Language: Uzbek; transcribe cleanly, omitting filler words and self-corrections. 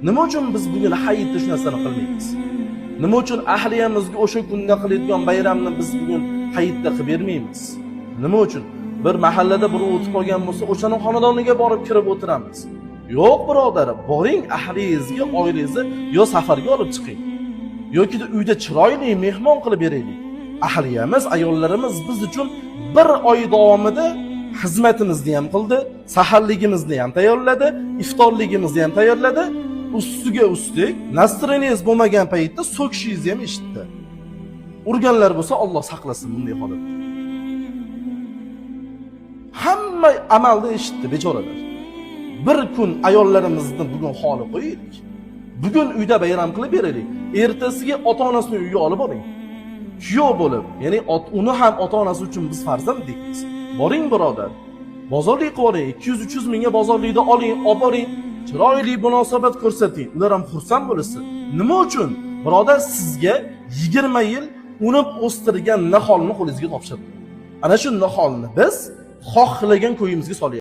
Nima uchun biz bugun hayitda shu narsani qilmaymiz? Nima uchun ahliyamizga o'sha kunda qiladigan bayramni biz bugun hayitda qilib bermaymiz? Nima uchun? Bir mahallada biri o'tib qolgan bo'lsa, o'shaning xonadoniga borib kirib o'tiramiz. Yo'q birodar, boring ahlingizga, oilangizni yo safarga olib chiqing. yoki uyda chiroyli mehmon qilib beraylik. Ahliyamiz, ayollarimiz biz uchun bir oy davomida xizmatimizni ham qildi, saharligimizni ham tayyorladi, iftorligimizni ham tayyorladi. Ustiga ustik, nastroyeniz bo'lmagan paytda so'kishingizni ham eshitdi. Urganlar bo'lsa Alloh saqlasin bunday holatda. Hamma amalda eshitdi bechoralar. Bir kun ayollarimizni bugun holi qo'yaylik. Bugun uyda bayram qilib beraylik. Ertasiga ota-onasining uyiga olib boring. Kuyov bo'lib, ya'ni uni ham ota-onasi uchun biz farzand deymiz. Boring birodar. Bozorlik qilib oling, 200-300 mingga bozorlikda oling, olib boring. Chiroyli munosabat ko'rsating. Ular ham xursand bo'lsin. Nima uchun? Birodar, sizga 20 yil unib o'stirgan niholni qo'lingizga topshirdi. Ana shu niholni biz xohlagan ko'yimizga solyapmiz.